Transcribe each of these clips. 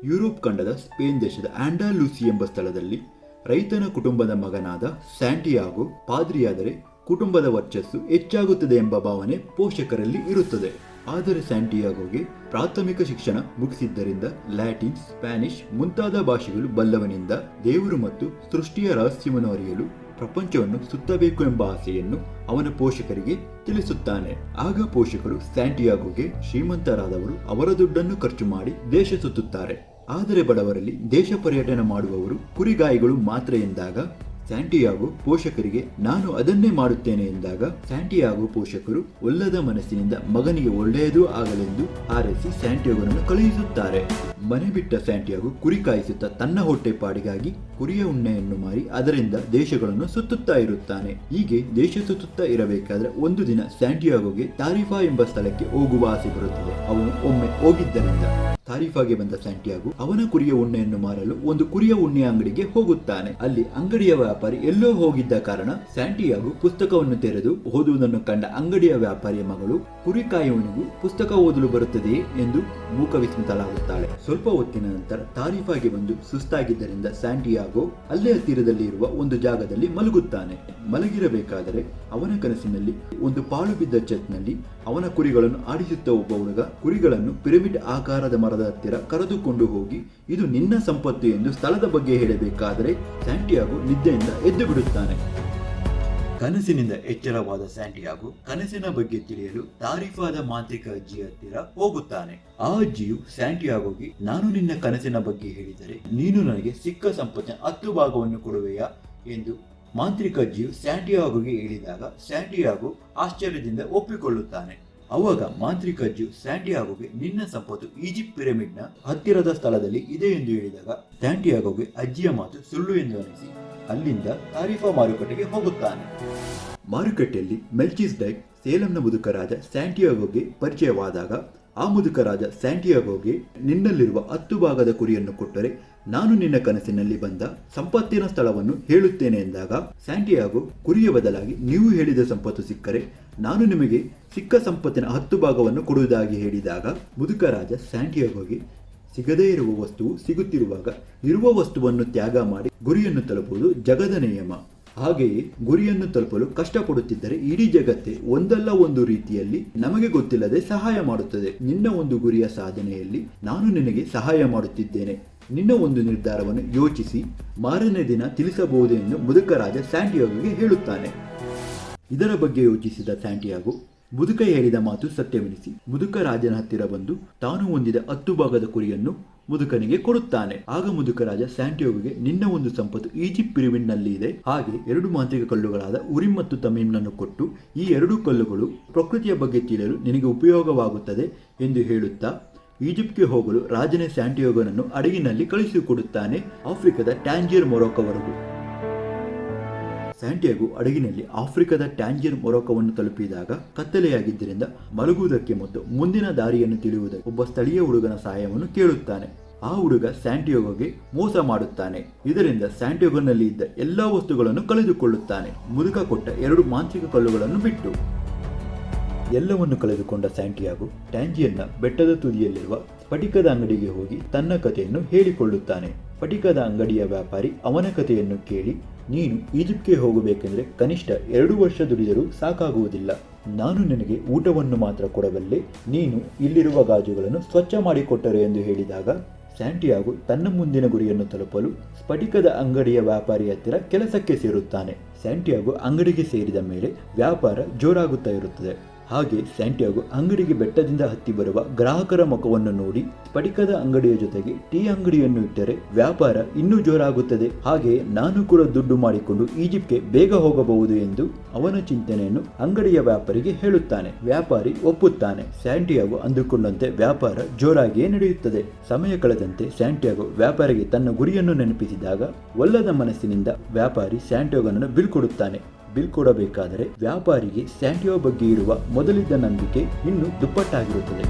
Europe ಖಂಡದ Spain ದೇಶದ ಆಂಡಾಲೂಸಿ ಎಂಬ ಸ್ಥಳದಲ್ಲಿ ರೈತನ ಕುಟುಂಬದ ಮಗನಾದ ಸ್ಯಾಂಟಿಯಾಗೋ ಪಾದ್ರಿಯಾದರೆ ಕುಟುಂಬದ ವರ್ಚಸ್ಸು ಹೆಚ್ಚಾಗುತ್ತದೆ ಎಂಬ ಭಾವನೆ ಪೋಷಕರಲ್ಲಿ ಇರುತ್ತದೆ. ಆದರೆ ಸ್ಯಾಂಟಿಯಾಗೋಗೆ ಪ್ರಾಥಮಿಕ ಶಿಕ್ಷಣ ಮುಗಿಸಿದ್ದರಿಂದ ಲ್ಯಾಟಿನ್, ಸ್ಪ್ಯಾನಿಷ್ ಮುಂತಾದ ಭಾಷೆಗಳು ಬಲ್ಲವನಿಂದ ದೇವರು ಮತ್ತು ಸೃಷ್ಟಿಯ ರಹಸ್ಯವನ್ನು ಅರಿಯಲು ಪ್ರಪಂಚವನ್ನು ಸುತ್ತಬೇಕು ಎಂಬ ಆಸೆಯನ್ನು ಅವನ ಪೋಷಕರಿಗೆ ತಿಳಿಸುತ್ತಾನೆ. ಆಗ ಪೋಷಕರು ಸ್ಯಾಂಟಿಯಾಗೋಗೆ ಶ್ರೀಮಂತರಾದವರು ಅವರ ದುಡ್ಡನ್ನು ಖರ್ಚು ಮಾಡಿ ದೇಶ ಸುತ್ತುತ್ತಾರೆ. ಆದರೆ ಬಡವರಲ್ಲಿ ದೇಶ ಪರ್ಯಟನೆ ಮಾಡುವವರು ಕುರಿಗಾಯಿಗಳು ಮಾತ್ರ ಎಂದಾಗ ಸ್ಯಾಂಟಿಯಾಗೋ ಪೋಷಕರಿಗೆ ನಾನು ಅದನ್ನೇ ಮಾಡುತ್ತೇನೆ ಎಂದಾಗ ಸ್ಯಾಂಟಿಯಾಗೋ ಪೋಷಕರು ಒಲ್ಲದ ಮನಸ್ಸಿನಿಂದ ಮಗನಿಗೆ ಒಳ್ಳೆಯದೂ ಆಗಲೆಂದು ಹಾರೈಸಿ ಸ್ಯಾಂಟಿಯಾಗೋನನ್ನು ಕಳುಹಿಸುತ್ತಾರೆ. ಮನೆ ಬಿಟ್ಟ ಸ್ಯಾಂಟಿಯಾಗೋ ಕುರಿ ಕಾಯಿಸುತ್ತಾ ತನ್ನ ಹೊಟ್ಟೆಪಾಡಿಗಾಗಿ ಕುರಿಯ ಉಣ್ಣೆಯನ್ನು ಮಾರಿ ಅದರಿಂದ ದೇಶಗಳನ್ನು ಸುತ್ತುತ್ತಾ ಇರುತ್ತಾನೆ. ಹೀಗೆ ದೇಶ ಸುತ್ತುತ್ತಾ ಇರಬೇಕಾದ್ರೆ ಒಂದು ದಿನ ಸ್ಯಾಂಟಿಯಾಗೋಗೆ ತಾರಿಫಾ ಎಂಬ ಸ್ಥಳಕ್ಕೆ ಹೋಗುವ ಆಸೆ ಬರುತ್ತದೆ. ಅವನು ಒಮ್ಮೆ ಹೋಗಿದ್ದರಿಂದ ತಾರಿಫಾಗೆ ಬಂದ ಸ್ಯಾಂಟಿಯಾಗೋ ಅವನ ಕುರಿಯ ಉಣ್ಣೆಯನ್ನು ಮಾರಲು ಒಂದು ಕುರಿಯ ಉಣ್ಣೆಯ ಅಂಗಡಿಗೆ ಹೋಗುತ್ತಾನೆ. ಅಲ್ಲಿ ಅಂಗಡಿಯ ವ್ಯಾಪಾರಿ ಎಲ್ಲೋ ಹೋಗಿದ್ದ ಕಾರಣ ಸ್ಯಾಂಟಿಯಾಗೋ ಪುಸ್ತಕವನ್ನು ತೆರೆದು ಓದುವುದನ್ನು ಕಂಡ ಅಂಗಡಿಯ ವ್ಯಾಪಾರಿಯ ಮಗಳು ಕುರಿ ಕಾಯುವವನಿಗೂ ಪುಸ್ತಕ ಓದಲು ಬರುತ್ತದೆಯೇ ಎಂದು ಮೂಕ ವಿಸ್ಮಿತಳಾಗುತ್ತಾಳೆ. ಸ್ವಲ್ಪ ಹೊತ್ತಿನ ನಂತರ ತಾರಿಫಾಗೆ ಬಂದು ಸುಸ್ತಾಗಿದ್ದರಿಂದ ಸ್ಯಾಂಟಿಯಾಗೋ ಅಲ್ಲೇ ಹತ್ತಿರದಲ್ಲಿ ಇರುವ ಒಂದು ಜಾಗದಲ್ಲಿ ಮಲಗುತ್ತಾನೆ. ಮಲಗಿರಬೇಕಾದರೆ ಅವನ ಕನಸಿನಲ್ಲಿ ಒಂದು ಪಾಳು ಬಿದ್ದ ಛತ್ನಲ್ಲಿ ಅವನ ಕುರಿಗಳನ್ನು ಆಡಿಸುತ್ತಾ ಒಬ್ಬ ಹುಡುಗ ಕುರಿಗಳನ್ನು ಪಿರಮಿಡ್ ಆಕಾರದ ಮರದ ಹತ್ತಿರ ಕರೆದುಕೊಂಡು ಹೋಗಿ ಇದು ನಿನ್ನ ಸಂಪತ್ತು ಎಂದು ಸ್ಥಳದ ಬಗ್ಗೆ ಹೇಳಬೇಕಾದರೆ ಸ್ಯಾಂಟಿಯಾಗೋ ನಿದ್ದೆಯಿಂದ ಎದ್ದು ಬಿಡುತ್ತಾನೆ. ಕನಸಿನಿಂದ ಎಚ್ಚರವಾದ ಸ್ಯಾಂಟಿಯಾಗೋ ಕನಸಿನ ಬಗ್ಗೆ ತಿಳಿಯಲು ತಾರಿಫಾದ ಮಾಂತ್ರಿಕ ಅಜ್ಜಿಯ ಹತ್ತಿರ ಹೋಗುತ್ತಾನೆ. ಆ ಅಜ್ಜಿಯು ಸ್ಯಾಂಟಿಯಾಗೋಗೆ ನಾನು ನಿನ್ನ ಕನಸಿನ ಬಗ್ಗೆ ಹೇಳಿದರೆ ನೀನು ನನಗೆ ಸಿಕ್ಕ ಸಂಪತ್ತಿನ 10 ಭಾಗವನ್ನು ಕೊಡುವೆಯಾ ಎಂದು ಮಾಂತ್ರಿಕ ಅಜ್ಜಿಯು ಸ್ಯಾಂಟಿಯಾಗೋಗೆ ಹೇಳಿದಾಗ ಸ್ಯಾಂಟಿಯಾಗೋ ಆಶ್ಚರ್ಯದಿಂದ ಒಪ್ಪಿಕೊಳ್ಳುತ್ತಾನೆ. ಅವಾಗ ಮಾಂತ್ರಿಕ ಅಜ್ಜಿಯು ಸ್ಯಾಂಟಿಯಾಗೋಗೆ ನಿನ್ನ ಸಂಪತ್ತು ಈಜಿಪ್ಟ್ ಪಿರಮಿಡ್ನ ಹತ್ತಿರದ ಸ್ಥಳದಲ್ಲಿ ಇದೆ ಎಂದು ಹೇಳಿದಾಗ ಸ್ಯಾಂಟಿಯಾಗೋಗೆ ಅಜ್ಜಿಯ ಮಾತು ಸುಳ್ಳು ಎಂದು ಅನಿಸಿ ಅಲ್ಲಿಂದ ತಾರಿಫಾ ಮಾರುಕಟ್ಟೆಗೆ ಹೋಗುತ್ತಾನೆ. ಮಾರುಕಟ್ಟೆಯಲ್ಲಿ ಮೆಲ್ಚಿಸ್ಡೈಕ್ ಸೇಲಂನ ಮುದುಕ ರಾಜ ಸ್ಯಾಂಟಿಯಾಗೋಗೆ ಪರಿಚಯವಾದಾಗ ಆ ಮುದುಕ ರಾಜ ಸ್ಯಾಂಟಿಯಾಗೋಗೆ ನಿನ್ನಲ್ಲಿರುವ 10 ಭಾಗದ ಕುರಿಯನ್ನು ಕೊಟ್ಟರೆ ನಾನು ನಿನ್ನ ಕನಸಿನಲ್ಲಿ ಬಂದ ಸಂಪತ್ತಿನ ಸ್ಥಳವನ್ನು ಹೇಳುತ್ತೇನೆ ಎಂದಾಗ ಸ್ಯಾಂಟಿಯಾಗೋ ಕುರಿಯ ಬದಲಾಗಿ ನೀವು ಹೇಳಿದ ಸಂಪತ್ತು ಸಿಕ್ಕರೆ ನಾನು ನಿಮಗೆ ಸಿಕ್ಕ ಸಂಪತ್ತಿನ 10 ಭಾಗವನ್ನು ಕೊಡುವುದಾಗಿ ಹೇಳಿದಾಗ ಮುದುಕ ರಾಜ ಸ್ಯಾಂಟಿಯಾಗೋಗೆ ಸಿಗದೇ ಇರುವ ವಸ್ತುವು ಸಿಗುತ್ತಿರುವಾಗ ಇರುವ ವಸ್ತುವನ್ನು ತ್ಯಾಗ ಮಾಡಿ ಗುರಿಯನ್ನು ತಲುಪುವುದು ಜಗದ ನಿಯಮ. ಹಾಗೆಯೇ ಗುರಿಯನ್ನು ತಲುಪಲು ಕಷ್ಟಪಡುತ್ತಿದ್ದರೆ ಇಡೀ ಜಗತ್ತೇ ಒಂದಲ್ಲ ಒಂದು ರೀತಿಯಲ್ಲಿ ನಮಗೆ ಗೊತ್ತಿಲ್ಲದೆ ಸಹಾಯ ಮಾಡುತ್ತದೆ. ನಿನ್ನ ಒಂದು ಗುರಿಯ ಸಾಧನೆಯಲ್ಲಿ ನಾನು ನಿನಗೆ ಸಹಾಯ ಮಾಡುತ್ತಿದ್ದೇನೆ. ನಿನ್ನ ಒಂದು ನಿರ್ಧಾರವನ್ನು ಯೋಚಿಸಿ ಮಾರನೇ ದಿನ ತಿಳಿಸಬಹುದು ಎಂದು ಮುದುಕ ರಾಜ ಸ್ಯಾಂಟಿಯಾಗೋಗೆ ಹೇಳುತ್ತಾನೆ. ಇದರ ಬಗ್ಗೆ ಯೋಚಿಸಿದ ಸ್ಯಾಂಟಿಯಾಗೋ ಮುದುಕ ಹೇಳಿದ ಮಾತು ಸತ್ಯವೆನಿಸಿ ಮುದುಕ ರಾಜನ ಹತ್ತಿರ ಬಂದು ತಾನು ಹೊಂದಿದ 10 ಭಾಗದ ಕುರಿಯನ್ನು ಮುದುಕನಿಗೆ ಕೊಡುತ್ತಾನೆ. ಆಗ ಮುದುಕ ರಾಜ ಸ್ಯಾಂಟಿಯಾಗೋಗೆ ನಿನ್ನ ಒಂದು ಸಂಪತ್ತು ಈಜಿಪ್ಟ್ ಪಿರಮಿಡ್ ನಲ್ಲಿ ಇದೆ, ಹಾಗೆ 2 ಮಾಂತ್ರಿಕ ಕಲ್ಲುಗಳಾದ ಉರಿಮ್ ಮತ್ತು ತಮೀಮ್ನನ್ನು ಕೊಟ್ಟು ಈ 2 ಕಲ್ಲುಗಳು ಪ್ರಕೃತಿಯ ಬಗ್ಗೆ ತಿಳಿಯಲು ನಿನಗೆ ಉಪಯೋಗವಾಗುತ್ತದೆ ಎಂದು ಹೇಳುತ್ತಾ ಈಜಿಪ್ಟ್ಗೆ ಹೋಗಲು ರಾಜನೇ ಸ್ಯಾಂಟಿಯಾಗೋನನ್ನು ಹಡಗಿನಲ್ಲಿ ಕಳುಹಿಸಿಕೊಡುತ್ತಾನೆ ಆಫ್ರಿಕಾದ ಟ್ಯಾಂಜಿಯರ್ ಮೊರೊಕೊವರೆಗೂ. ಸ್ಯಾಂಟಿಯಾಗೋ ಹಡಗಿನಲ್ಲಿ ಆಫ್ರಿಕಾದ ಟ್ಯಾಂಜಿಯರ್ ಮೊರೊಕೊವನ್ನು ತಲುಪಿದಾಗ ಕತ್ತಲೆಯಾಗಿದ್ದರಿಂದ ಮಲಗುವುದಕ್ಕೆ ಮತ್ತು ಮುಂದಿನ ದಾರಿಯನ್ನು ತಿಳಿಯುವುದಕ್ಕೆ ಒಬ್ಬ ಸ್ಥಳೀಯ ಹುಡುಗನ ಸಹಾಯವನ್ನು ಕೇಳುತ್ತಾನೆ. ಆ ಹುಡುಗ ಸ್ಯಾಂಟಿಯಾಗೋಗೆ ಮೋಸ ಮಾಡುತ್ತಾನೆ. ಇದರಿಂದ ಸ್ಯಾಂಟಿಯಾಗೋನಲ್ಲಿ ಇದ್ದ ಎಲ್ಲಾ ವಸ್ತುಗಳನ್ನು ಕಳೆದುಕೊಳ್ಳುತ್ತಾನೆ, ಮುದುಕ ಕೊಟ್ಟ 2 ಮಾಂತ್ರಿಕ ಕಲ್ಲುಗಳನ್ನು ಬಿಟ್ಟು. ಎಲ್ಲವನ್ನು ಕಳೆದುಕೊಂಡ ಸ್ಯಾಂಟಿಯಾಗೋ ಟ್ಯಾಂಜಿಯರ್ನ ಬೆಟ್ಟದ ತುದಿಯಲ್ಲಿರುವ ಸ್ಫಟಿಕದ ಅಂಗಡಿಗೆ ಹೋಗಿ ತನ್ನ ಕಥೆಯನ್ನು ಹೇಳಿಕೊಳ್ಳುತ್ತಾನೆ. ಸ್ಫಟಿಕದ ಅಂಗಡಿಯ ವ್ಯಾಪಾರಿ ಅವನ ಕಥೆಯನ್ನು ಕೇಳಿ ನೀನು ಈಜಿಪ್ಟ್ಗೆ ಹೋಗಬೇಕೆಂದರೆ ಕನಿಷ್ಠ 2 ವರ್ಷ ದುಡಿದರೂ ಸಾಕಾಗುವುದಿಲ್ಲ. ನಾನು ನಿನಗೆ ಊಟವನ್ನು ಮಾತ್ರ ಕೊಡಬಲ್ಲೆ, ನೀನು ಇಲ್ಲಿರುವ ಗಾಜುಗಳನ್ನು ಸ್ವಚ್ಛ ಮಾಡಿಕೊಟ್ಟರೆ ಎಂದು ಹೇಳಿದಾಗ ಸ್ಯಾಂಟಿಯಾಗೋ ತನ್ನ ಮುಂದಿನ ಗುರಿಯನ್ನು ತಲುಪಲು ಸ್ಫಟಿಕದ ಅಂಗಡಿಯ ವ್ಯಾಪಾರಿಯ ಹತ್ತಿರ ಕೆಲಸಕ್ಕೆ ಸೇರುತ್ತಾನೆ. ಸ್ಯಾಂಟಿಯಾಗೋ ಅಂಗಡಿಗೆ ಸೇರಿದ ಮೇಲೆ ವ್ಯಾಪಾರ ಜೋರಾಗುತ್ತಾ ಇರುತ್ತದೆ. ಹಾಗೆ ಸ್ಯಾಂಟಿಯಾಗೋ ಅಂಗಡಿಗೆ ಬೆಟ್ಟದಿಂದ ಹತ್ತಿ ಬರುವ ಗ್ರಾಹಕರ ಮುಖವನ್ನು ನೋಡಿ ಸ್ಫಟಿಕದ ಅಂಗಡಿಯ ಜೊತೆಗೆ ಟೀ ಅಂಗಡಿಯನ್ನು ಇಟ್ಟರೆ ವ್ಯಾಪಾರ ಇನ್ನೂ ಜೋರಾಗುತ್ತದೆ, ಹಾಗೆ ನಾನು ಕೂಡ ದುಡ್ಡು ಮಾಡಿಕೊಂಡು ಈಜಿಪ್ಟ್ಗೆ ಬೇಗ ಹೋಗಬಹುದು ಎಂದು ಅವನ ಚಿಂತನೆಯನ್ನು ಅಂಗಡಿಯ ವ್ಯಾಪಾರಿಗೆ ಹೇಳುತ್ತಾನೆ. ವ್ಯಾಪಾರಿ ಒಪ್ಪುತ್ತಾನೆ. ಸ್ಯಾಂಟಿಯಾಗೋ ಅಂದುಕೊಂಡಂತೆ ವ್ಯಾಪಾರ ಜೋರಾಗಿಯೇ ನಡೆಯುತ್ತದೆ. ಸಮಯ ಕಳೆದಂತೆ ಸ್ಯಾಂಟಿಯಾಗೋ ವ್ಯಾಪಾರಿಗೆ ತನ್ನ ಗುರಿಯನ್ನು ನೆನಪಿಸಿದಾಗ ಒಲ್ಲದ ಮನಸ್ಸಿನಿಂದ ವ್ಯಾಪಾರಿ ಸ್ಯಾಂಟಿಯಾಗೋನನ್ನು ಬಿಲ್ ಕೊಡುತ್ತಾನೆ. ಬಿಲ್ ಕೊಡಬೇಕಾದರೆ ವ್ಯಾಪಾರಿಗೆ ಸ್ಯಾಂಟಿಯಾಗೋ ಬಗ್ಗೆ ಇರುವ ಮೊದಲಿದ್ದ ನಂಬಿಕೆ ಇನ್ನೂ ದುಪ್ಪಟ್ಟಾಗಿರುತ್ತದೆ.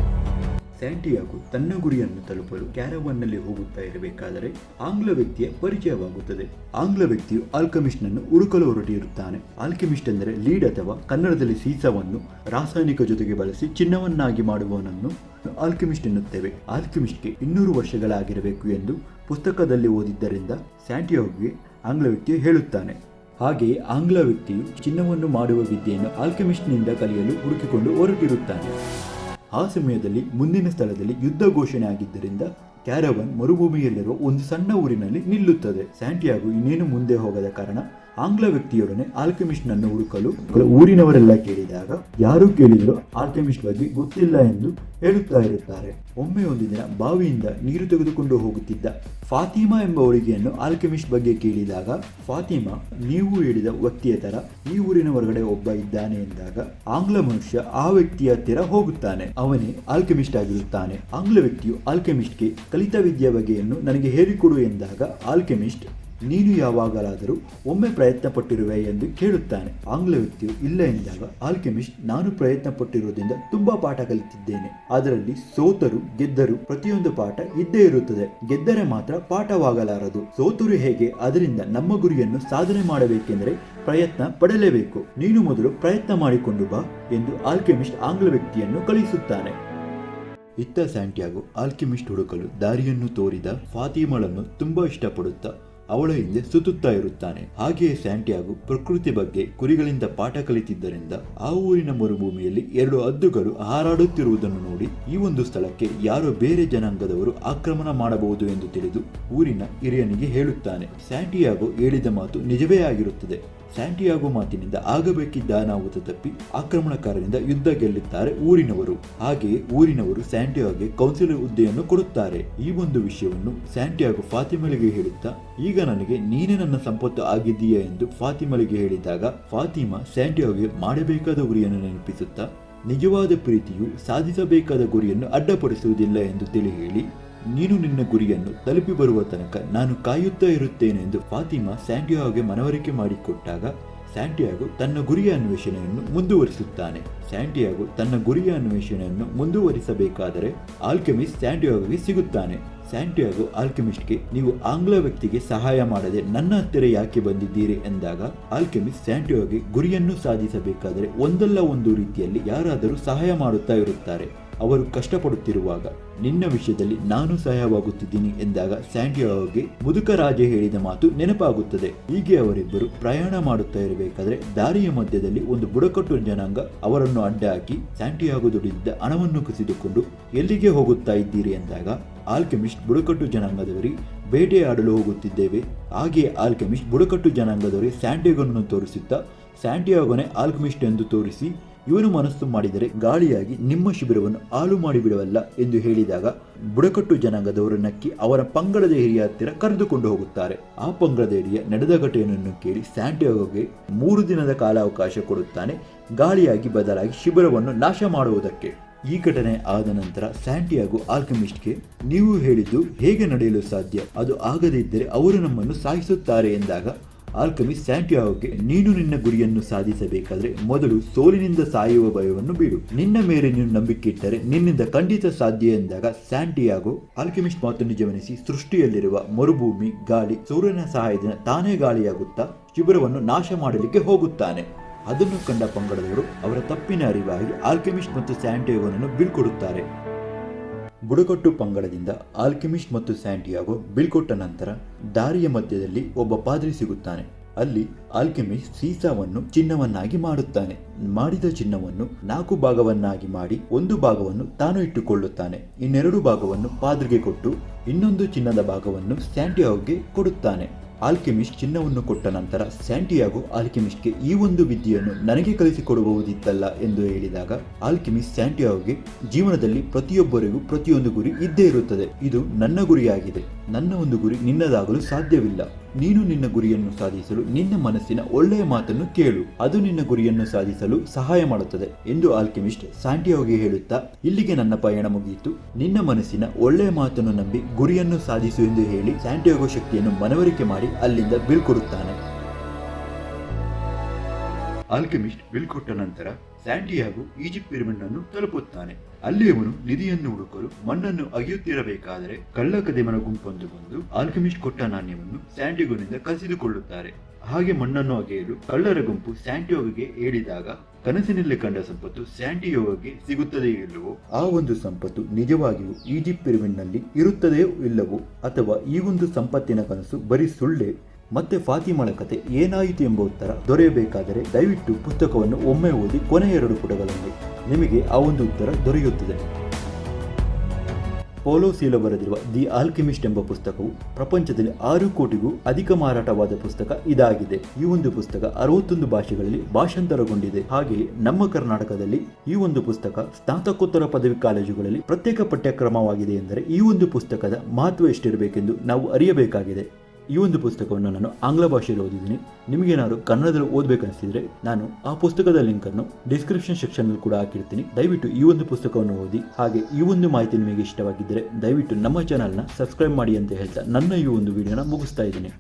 ಸ್ಯಾಂಟಿಯಾಗೋ ತನ್ನ ಗುರಿಯನ್ನು ತಲುಪಲು ಕ್ಯಾರವನ್ನಲ್ಲಿ ಹೋಗುತ್ತಾ ಇರಬೇಕಾದರೆ ಆಂಗ್ಲ ವ್ಯಕ್ತಿಯ ಪರಿಚಯವಾಗುತ್ತದೆ. ಆಂಗ್ಲ ವ್ಯಕ್ತಿಯು ಆಲ್ಕೆಮಿಸ್ಟ್ ನನ್ನು ಹುಡುಕಲು ಹೊರಟಿರುತ್ತಾನೆ. ಆಲ್ಕೆಮಿಸ್ಟ್ ಎಂದರೆ ಲೀಡ್ ಅಥವಾ ಕನ್ನಡದಲ್ಲಿ ಸೀಸವನ್ನು ರಾಸಾಯನಿಕ ಜೊತೆಗೆ ಬಳಸಿ ಚಿನ್ನವನ್ನಾಗಿ ಮಾಡುವವನನ್ನು ಆಲ್ಕೆಮಿಸ್ಟ್ ಎನ್ನುತ್ತೇವೆ. ಆಲ್ಕೆಮಿಸ್ಟ್ಗೆ 200 ವರ್ಷಗಳಾಗಿರಬೇಕು ಎಂದು ಪುಸ್ತಕದಲ್ಲಿ ಓದಿದ್ದರಿಂದ ಸ್ಯಾಂಟಿಯಾಗೋಗೆ ಆಂಗ್ಲ ವ್ಯಕ್ತಿಯು ಹೇಳುತ್ತಾನೆ. ಹಾಗೆಯೇ ಆಂಗ್ಲ ವ್ಯಕ್ತಿಯು ಚಿನ್ನವನ್ನು ಮಾಡುವ ವಿದ್ಯೆಯನ್ನು ಆಲ್ಕೆಮಿಸ್ಟ್ನಿಂದ ಕಲಿಯಲು ಹುಡುಕಿಕೊಂಡು ಹೊರಟಿರುತ್ತಾನೆ. ಆ ಸಮಯದಲ್ಲಿ ಮುಂದಿನ ಸ್ಥಳದಲ್ಲಿ ಯುದ್ಧ ಘೋಷಣೆ ಆಗಿದ್ದರಿಂದ ಕ್ಯಾರವನ್ ಮರುಭೂಮಿಯಲ್ಲಿರುವ ಒಂದು ಸಣ್ಣ ಊರಿನಲ್ಲಿ ನಿಲ್ಲುತ್ತದೆ. ಸ್ಯಾಂಟಿಯಾಗೋ ಇನ್ನೇನು ಮುಂದೆ ಹೋಗದ ಕಾರಣ ಆಂಗ್ಲ ವ್ಯಕ್ತಿಯೊಡನೆ ಆಲ್ಕೆಮಿಸ್ಟ್ ನನ್ನು ಹುಡುಕಲು ಊರಿನವರೆಲ್ಲ ಕೇಳಿದಾಗ ಯಾರು ಕೇಳಿದರೂ ಆಲ್ಕೆಮಿಸ್ಟ್ ಬಗ್ಗೆ ಗೊತ್ತಿಲ್ಲ ಎಂದು ಹೇಳುತ್ತಾ ಇರುತ್ತಾರೆ. ಒಮ್ಮೆ ಒಂದು ದಿನ ಬಾವಿಯಿಂದ ನೀರು ತೆಗೆದುಕೊಂಡು ಹೋಗುತ್ತಿದ್ದ ಫಾತಿಮಾ ಎಂಬ ಹುಡುಗಿಯನ್ನು ಆಲ್ಕೆಮಿಸ್ಟ್ ಬಗ್ಗೆ ಕೇಳಿದಾಗ ಫಾತಿಮಾ, ನೀವು ಹೇಳಿದ ವ್ಯಕ್ತಿಯ ತರ ಈ ಊರಿನ ಹೊರಗಡೆ ಒಬ್ಬ ಇದ್ದಾನೆ ಎಂದಾಗ ಆಂಗ್ಲ ಮನುಷ್ಯ ಆ ವ್ಯಕ್ತಿಯ ಹತ್ತಿರ ಹೋಗುತ್ತಾನೆ. ಅವನೇ ಆಲ್ಕೆಮಿಸ್ಟ್ ಆಗಿರುತ್ತಾನೆ. ಆಂಗ್ಲ ವ್ಯಕ್ತಿಯು ಆಲ್ಕೆಮಿಸ್ಟ್ಗೆ ಕಲಿತ ವಿದ್ಯೆಯ ಬಗೆಯನ್ನು ನನಗೆ ಹೇಳಿಕೊಡು ಎಂದಾಗ ಆಲ್ಕೆಮಿಸ್ಟ್, ನೀನು ಯಾವಾಗಲಾದರೂ ಒಮ್ಮೆ ಪ್ರಯತ್ನ ಪಟ್ಟಿರುವೆ ಎಂದು ಕೇಳುತ್ತಾನೆ. ಆಂಗ್ಲ ವ್ಯಕ್ತಿಯು ಇಲ್ಲ ಎಂದಾಗ ಆಲ್ಕೆಮಿಸ್ಟ್, ನಾನು ಪ್ರಯತ್ನ ಪಟ್ಟಿರುವುದರಿಂದ ತುಂಬಾ ಪಾಠ ಕಲಿತಿದ್ದೇನೆ. ಅದರಲ್ಲಿ ಸೋತರು ಗೆದ್ದರು ಪ್ರತಿಯೊಂದು ಪಾಠ ಇದ್ದೇ ಇರುತ್ತದೆ. ಗೆದ್ದರೆ ಮಾತ್ರ ಪಾಠವಾಗಲಾರದು. ಸೋತರು ಹೇಗೆ? ಅದರಿಂದ ನಮ್ಮ ಗುರಿಯನ್ನು ಸಾಧನೆ ಮಾಡಬೇಕೆಂದರೆ ಪ್ರಯತ್ನ ಪಡಲೇಬೇಕು. ನೀನು ಮೊದಲು ಪ್ರಯತ್ನ ಮಾಡಿಕೊಂಡು ಬಾ ಎಂದು ಆಲ್ಕೆಮಿಸ್ಟ್ ಆಂಗ್ಲ ವ್ಯಕ್ತಿಯನ್ನು ಕಳಿಸುತ್ತಾನೆ. ಇತ್ತ ಸ್ಯಾಂಟಿಯಾಗೋ ಆಲ್ಕೆಮಿಸ್ಟ್ ಹುಡುಕಲು ದಾರಿಯನ್ನು ತೋರಿದ ಫಾತಿಮಾಳನ್ನು ತುಂಬಾ ಇಷ್ಟಪಡುತ್ತಾ ಅವಳ ಹಿಂದೆ ಸುತ್ತುತ್ತಾ ಇರುತ್ತಾನೆ. ಹಾಗೆಯೇ ಸ್ಯಾಂಟಿಯಾಗೋ ಪ್ರಕೃತಿ ಬಗ್ಗೆ ಕುರಿಗಳಿಂದ ಪಾಠ ಕಲಿತಿದ್ದರಿಂದ ಆ ಊರಿನ ಮರುಭೂಮಿಯಲ್ಲಿ 2 ಹದ್ದುಗಳು ಹಾರಾಡುತ್ತಿರುವುದನ್ನು ನೋಡಿ ಈ ಒಂದು ಸ್ಥಳಕ್ಕೆ ಯಾರೋ ಬೇರೆ ಜನಾಂಗದವರು ಆಕ್ರಮಣ ಮಾಡಬಹುದು ಎಂದು ತಿಳಿದು ಊರಿನ ಹಿರಿಯನಿಗೆ ಹೇಳುತ್ತಾನೆ. ಸ್ಯಾಂಟಿಯಾಗೋ ಹೇಳಿದ ಮಾತು ನಿಜವೇ ಆಗಿರುತ್ತದೆ. ಸ್ಯಾಂಟಿಯಾಗೋ ಮಾತಿನಿಂದ ಆಗಬೇಕಿದ್ದ ಅನಾಹುತ ತಪ್ಪಿ ಆಕ್ರಮಣಕಾರರಿಂದ ಯುದ್ಧ ಗೆಲ್ಲುತ್ತಾರೆ ಊರಿನವರು. ಹಾಗೆಯೇ ಊರಿನವರು ಸ್ಯಾಂಟಿಯಾಗೋಗೆ ಕೌನ್ಸಿಲರ್ ಹುದ್ದೆಯನ್ನು ಕೊಡುತ್ತಾರೆ. ಈ ಒಂದು ವಿಷಯವನ್ನು ಸ್ಯಾಂಟಿಯಾಗೋ ಫಾತಿಮಳಿಗೆ ಹೇಳುತ್ತಾ, ಈಗ ನನಗೆ ನೀನೇ ನನ್ನ ಸಂಪತ್ತು ಆಗಿದ್ದೀಯಾ ಎಂದು ಫಾತಿಮಳಿಗೆ ಹೇಳಿದಾಗ ಫಾತಿಮಾ ಸ್ಯಾಂಟಿಯಾಗೋಗೆ ಮಾಡಬೇಕಾದ ಗುರಿಯನ್ನು ನೆನಪಿಸುತ್ತಾ, ನಿಜವಾದ ಪ್ರೀತಿಯು ಸಾಧಿಸಬೇಕಾದ ಗುರಿಯನ್ನು ಅಡ್ಡಪಡಿಸುವುದಿಲ್ಲ ಎಂದು ತಿಳಿ ಹೇಳಿ, ನೀನು ನಿನ್ನ ಗುರಿಯನ್ನು ತಲುಪಿ ಬರುವ ತನಕ ನಾನು ಕಾಯುತ್ತಾ ಇರುತ್ತೇನೆ ಎಂದು ಫಾತಿಮಾ ಸ್ಯಾಂಟಿಯಾಗೋಗೆ ಮನವರಿಕೆ ಮಾಡಿಕೊಟ್ಟಾಗ ಸ್ಯಾಂಟಿಯಾಗೋ ತನ್ನ ಗುರಿಯ ಅನ್ವೇಷಣೆಯನ್ನು ಮುಂದುವರಿಸುತ್ತಾನೆ. ಸ್ಯಾಂಟಿಯಾಗೋ ತನ್ನ ಗುರಿಯ ಅನ್ವೇಷಣೆಯನ್ನು ಮುಂದುವರಿಸಬೇಕಾದರೆ ಆಲ್ಕೆಮಿಸ್ಟ್ ಸ್ಯಾಂಟಿಯಾಗೋಗೆ ಸಿಗುತ್ತಾನೆ. ಸ್ಯಾಂಟಿಯಾಗೋ ಆಲ್ಕೆಮಿಸ್ಟ್ಗೆ, ನೀವು ಆಂಗ್ಲ ವ್ಯಕ್ತಿಗೆ ಸಹಾಯ ಮಾಡದೆ ನನ್ನ ಹತ್ತಿರ ಯಾಕೆ ಬಂದಿದ್ದೀರಿ ಎಂದಾಗ ಆಲ್ಕೆಮಿಸ್ಟ್ ಸ್ಯಾಂಟಿಯಾಗೋಗೆ ಗುರಿಯನ್ನು ಸಾಧಿಸಬೇಕಾದರೆ ಒಂದಲ್ಲ ಒಂದು ರೀತಿಯಲ್ಲಿ ಯಾರಾದರೂ ಸಹಾಯ ಮಾಡುತ್ತಾ ಇರುತ್ತಾರೆ. ಅವರು ಕಷ್ಟಪಡುತ್ತಿರುವಾಗ ನಿನ್ನ ವಿಷಯದಲ್ಲಿ ನಾನು ಸಹಾಯವಾಗುತ್ತಿದ್ದೀನಿ ಎಂದಾಗ ಸ್ಯಾಂಟಿಯಾಗೋಗೆ ಮುದುಕ ರಾಜ ಹೇಳಿದ ಮಾತು ನೆನಪಾಗುತ್ತದೆ. ಹೀಗೆ ಅವರಿಬ್ಬರು ಪ್ರಯಾಣ ಮಾಡುತ್ತಾ ಇರಬೇಕಾದ್ರೆ ದಾರಿಯ ಮಧ್ಯದಲ್ಲಿ ಒಂದು ಬುಡಕಟ್ಟು ಜನಾಂಗ ಅವರನ್ನು ಅಡ್ಡ ಹಾಕಿ ಸ್ಯಾಂಟಿಯಾಗೋ ದುಡಿದಿದ್ದ ಹಣವನ್ನು ಕಸಿದುಕೊಂಡು ಎಲ್ಲಿಗೆ ಹೋಗುತ್ತಾ ಇದ್ದೀರಿ ಎಂದಾಗ ಆಲ್ಕೆಮಿಸ್ಟ್ ಬುಡಕಟ್ಟು ಜನಾಂಗದವರಿಗೆ ಬೇಟೆಯಾಡಲು ಹೋಗುತ್ತಿದ್ದೇವೆ. ಹಾಗೆಯೇ ಆಲ್ಕೆಮಿಸ್ಟ್ ಬುಡಕಟ್ಟು ಜನಾಂಗದವರಿಗೆ ಸ್ಯಾಂಟಿಯಾಗೋನನ್ನು ತೋರಿಸುತ್ತಾ ಸ್ಯಾಂಟಿಯಾಗೋನೇ ಆಲ್ಕೆಮಿಸ್ಟ್ ಎಂದು ತೋರಿಸಿ, ಇವನು ಮನಸ್ಸು ಮಾಡಿದರೆ ಗಾಳಿಯಾಗಿ ನಿಮ್ಮ ಶಿಬಿರವನ್ನು ಹಾಳು ಮಾಡಿಬಿಡವಲ್ಲ ಎಂದು ಹೇಳಿದಾಗ ಬುಡಕಟ್ಟು ಜನಾಂಗದವರು ನಕ್ಕಿ ಅವರ ಪಂಗಡದ ಹಿರಿಯ ಹತ್ತಿರ ಕರೆದುಕೊಂಡು ಹೋಗುತ್ತಾರೆ. ಆ ಪಂಗಡದ ಹಿರಿಯ ನಡೆದ ಘಟನೆಯನ್ನು ಕೇಳಿ ಸ್ಯಾಂಟಿಯಾಗೋಗೆ 3 ದಿನದ ಕಾಲಾವಕಾಶ ಕೊಡುತ್ತಾನೆ, ಗಾಳಿಯಾಗಿ ಬದಲಾಗಿ ಶಿಬಿರವನ್ನು ನಾಶ ಮಾಡುವುದಕ್ಕೆ. ಈ ಘಟನೆ ಆದ ನಂತರ ಸ್ಯಾಂಟಿಯಾಗೋ ಆಲ್ಕೆಮಿಸ್ಟ್ಗೆ, ನೀವು ಹೇಳಿದ್ದು ಹೇಗೆ ನಡೆಯಲು ಸಾಧ್ಯ? ಅದು ಆಗದೇ ಇದ್ದರೆ ಅವರು ನಮ್ಮನ್ನು ಸಾಯಿಸುತ್ತಾರೆ ಎಂದಾಗ ಆಲ್ಕೆಮಿಸ್ಟ್ ಸ್ಯಾಂಟಿಯಾಗೋಗೆ, ನೀನು ನಿನ್ನ ಗುರಿಯನ್ನು ಸಾಧಿಸಬೇಕಾದ್ರೆ ಮೊದಲು ಸೋಲಿನಿಂದ ಸಾಯುವ ಭಯವನ್ನು ಬಿಡು. ನಿನ್ನ ಮೇಲೆ ನೀನು ನಂಬಿಕೆ ಇಟ್ಟರೆ ನಿನ್ನಿಂದ ಖಂಡಿತ ಸಾಧ್ಯ ಎಂದಾಗ ಸ್ಯಾಂಟಿಯಾಗೋ ಆಲ್ಕೆಮಿಸ್ಟ್ ಮಾತು ನಿಜವೆನಿಸಿ ಸೃಷ್ಟಿಯಲ್ಲಿರುವ ಮರುಭೂಮಿ, ಗಾಳಿ, ಸೂರ್ಯನ ಸಹಾಯದಿಂದ ತಾನೇ ಗಾಳಿಯಾಗುತ್ತಾ ಶಿಬಿರವನ್ನು ನಾಶ ಮಾಡಲಿಕ್ಕೆ ಹೋಗುತ್ತಾನೆ. ಅದನ್ನು ಕಂಡ ಪಂಗಡದವರು ಅವರ ತಪ್ಪಿನ ಅರಿವಾಗಿ ಆಲ್ಕೆಮಿಸ್ಟ್ ಮತ್ತು ಸ್ಯಾಂಟಿಯಾಗೋನನ್ನು ಬೀಳ್ಕೊಡುತ್ತಾರೆ. ಬುಡಕಟ್ಟು ಪಂಗಡದಿಂದ ಆಲ್ಕೆಮಿಸ್ಟ್ ಮತ್ತು ಸ್ಯಾಂಟಿಯಾಗೋ ಬೀಳ್ಕೊಟ್ಟ ನಂತರ ದಾರಿಯ ಮಧ್ಯದಲ್ಲಿ ಒಬ್ಬ ಪಾದ್ರಿ ಸಿಗುತ್ತಾನೆ. ಅಲ್ಲಿ ಆಲ್ಕೆಮಿಸ್ಟ್ ಸೀಸಾವನ್ನು ಚಿನ್ನವನ್ನಾಗಿ ಮಾಡುತ್ತಾನೆ. ಮಾಡಿದ ಚಿನ್ನವನ್ನು 4 ಭಾಗವನ್ನಾಗಿ ಮಾಡಿ 1 ಭಾಗವನ್ನು ತಾನು ಇಟ್ಟುಕೊಳ್ಳುತ್ತಾನೆ. ಇನ್ನೆರಡು ಭಾಗವನ್ನು ಪಾದ್ರಿಗೆ ಕೊಟ್ಟು ಇನ್ನೊಂದು ಚಿನ್ನದ ಭಾಗವನ್ನು ಸ್ಯಾಂಟಿಯಾಗೋಗೆ ಕೊಡುತ್ತಾನೆ. ಆಲ್ಕೆಮಿಸ್ಟ್ ಚಿನ್ನವನ್ನು ಕೊಟ್ಟ ನಂತರ ಸ್ಯಾಂಟಿಯಾಗೋ ಆಲ್ಕೆಮಿಸ್ಟ್ಗೆ, ಈ ಒಂದು ವಿದ್ಯೆಯನ್ನು ನನಗೆ ಕಲಿಸಿಕೊಡಬಹುದಿತ್ತಲ್ಲ ಎಂದು ಹೇಳಿದಾಗ ಆಲ್ಕೆಮಿಸ್ಟ್ ಸ್ಯಾಂಟಿಯಾಗೋಗೆ, ಜೀವನದಲ್ಲಿ ಪ್ರತಿಯೊಬ್ಬರಿಗೂ ಪ್ರತಿಯೊಂದು ಗುರಿ ಇದ್ದೇ ಇರುತ್ತದೆ. ಇದು ನನ್ನ ಗುರಿಯಾಗಿದೆ. ನನ್ನ ಒಂದು ಗುರಿ ನಿನ್ನದಾಗಲು ಸಾಧ್ಯವಿಲ್ಲ. ನೀನು ನಿನ್ನ ಗುರಿಯನ್ನು ಸಾಧಿಸಲು ನಿನ್ನ ಮನಸ್ಸಿನ ಒಳ್ಳೆಯ ಮಾತನ್ನು ಕೇಳು, ಅದು ನಿನ್ನ ಗುರಿಯನ್ನು ಸಾಧಿಸಲು ಸಹಾಯ ಮಾಡುತ್ತದೆ ಎಂದು ಆಲ್ಕೆಮಿಸ್ಟ್ ಸ್ಯಾಂಟಿಯಾಗೋಗೆ ಹೇಳುತ್ತಾ, ಇಲ್ಲಿಗೆ ನನ್ನ ಪಯಣ ಮುಗಿಯಿತು. ನಿನ್ನ ಮನಸ್ಸಿನ ಒಳ್ಳೆಯ ಮಾತನ್ನು ನಂಬಿ ಗುರಿಯನ್ನು ಸಾಧಿಸು ಎಂದು ಹೇಳಿ ಸ್ಯಾಂಟಿಯಾಗೋ ಶಕ್ತಿಯನ್ನು ಮನವರಿಕೆ ಮಾಡಿ ಅಲ್ಲಿಂದ ಬೀಳ್ಕೊಡುತ್ತಾನೆ. ಆಲ್ಕೆಮಿಸ್ಟ್ ಬೀಳ್ಕೊಟ್ಟ ನಂತರ ಸ್ಯಾಂಟಿಯಾಗೋ ಈಜಿಪ್ಟ್ ಪಿರಮಿಡ್ ಅನ್ನು ತಲುಪುತ್ತಾನೆ. ಅಲ್ಲಿ ಅವನು ನಿಧಿಯನ್ನು ಹುಡುಕಲು ಮಣ್ಣನ್ನು ಅಗೆಯುತ್ತಿರಬೇಕಾದರೆ ಕಳ್ಳಕದೆಮನ ಗುಂಪೊಂದು ಬಂದು ಆಲ್ಕೆಮಿಸ್ಟ್ ಕೊಟ್ಟ ನಾಣ್ಯವನ್ನು ಸ್ಯಾಂಟಿಯಾಗೋನಿಂದ ಕಸಿದುಕೊಳ್ಳುತ್ತಾರೆ. ಹಾಗೆ ಮಣ್ಣನ್ನು ಅಗೆಯಲು ಕಳ್ಳರ ಗುಂಪು ಸ್ಯಾಂಟಿಯಾಗೋಗೆ ಹೇಳಿದಾಗ ಕನಸಿನಲ್ಲಿ ಕಂಡ ಸಂಪತ್ತು ಸ್ಯಾಂಟಿಯಾಗೋಗೆ ಸಿಗುತ್ತದೆ ಇಲ್ಲವೋ, ಆ ಒಂದು ಸಂಪತ್ತು ನಿಜವಾಗಿಯೂ ಈಜಿಪ್ಟ್ ಪಿರಮಿಡ್ನಲ್ಲಿ ಇರುತ್ತದೆಯೋ ಇಲ್ಲವೋ, ಅಥವಾ ಈ ಒಂದು ಸಂಪತ್ತಿನ ಕನಸು ಬರೀ ಸುಳ್ಳೆ, ಮತ್ತೆ ಫಾತಿಮಾಳ ಕತೆ ಏನಾಯಿತು ಎಂಬ ಉತ್ತರ ದೊರೆಯಬೇಕಾದರೆ ದಯವಿಟ್ಟು ಪುಸ್ತಕವನ್ನು ಒಮ್ಮೆ ಓದಿ ಕೊನೆಯ 2 ಪುಟಗಳಲ್ಲಿ ನಿಮಗೆ ಆ ಒಂದು ಉತ್ತರ ದೊರೆಯುತ್ತದೆ. ಪೌಲೋ ಸೀಲೋ ಬರೆದಿರುವ ದಿ ಆಲ್ಕೆಮಿಸ್ಟ್ ಎಂಬ ಪುಸ್ತಕವು ಪ್ರಪಂಚದಲ್ಲಿ 6 ಕೋಟಿಗೂ ಅಧಿಕ ಮಾರಾಟವಾದ ಪುಸ್ತಕ ಇದಾಗಿದೆ. ಈ ಒಂದು ಪುಸ್ತಕ 61 ಭಾಷೆಗಳಲ್ಲಿ ಭಾಷಾಂತರಗೊಂಡಿದೆ. ಹಾಗೆಯೇ ನಮ್ಮ ಕರ್ನಾಟಕದಲ್ಲಿ ಈ ಒಂದು ಪುಸ್ತಕ ಸ್ನಾತಕೋತ್ತರ ಪದವಿ ಕಾಲೇಜುಗಳಲ್ಲಿ ಪ್ರತ್ಯೇಕ ಪಠ್ಯಕ್ರಮವಾಗಿದೆ ಎಂದರೆ ಈ ಒಂದು ಪುಸ್ತಕದ ಮಹತ್ವ ಎಷ್ಟಿರಬೇಕೆಂದು ನಾವು ಅರಿಯಬೇಕಾಗಿದೆ. ಈ ಒಂದು ಪುಸ್ತಕವನ್ನು ನಾನು ಆಂಗ್ಲ ಭಾಷೆಯಲ್ಲಿ ಓದಿದ್ದೀನಿ. ನಿಮಗೇನಾದ್ರು ಕನ್ನಡದಲ್ಲಿ ಓದಬೇಕನ್ನಿಸಿದ್ರೆ ನಾನು ಆ ಪುಸ್ತಕದ ಲಿಂಕನ್ನು ಡಿಸ್ಕ್ರಿಪ್ಷನ್ ಸೆಕ್ಷನ್ನಲ್ಲಿ ಕೂಡ ಹಾಕಿರ್ತೀನಿ. ದಯವಿಟ್ಟು ಈ ಒಂದು ಪುಸ್ತಕವನ್ನು ಓದಿ. ಹಾಗೆ ಈ ಒಂದು ಮಾಹಿತಿ ನಿಮಗೆ ಇಷ್ಟವಾಗಿದ್ದರೆ ದಯವಿಟ್ಟು ನಮ್ಮ ಚಾನಲ್ನ ಸಬ್ಸ್ಕ್ರೈಬ್ ಮಾಡಿ ಅಂತ ಹೇಳ್ತಾ ನನ್ನ ಈ ಒಂದು ವಿಡಿಯೋನ ಮುಗಿಸ್ತಾ ಇದ್ದೀನಿ.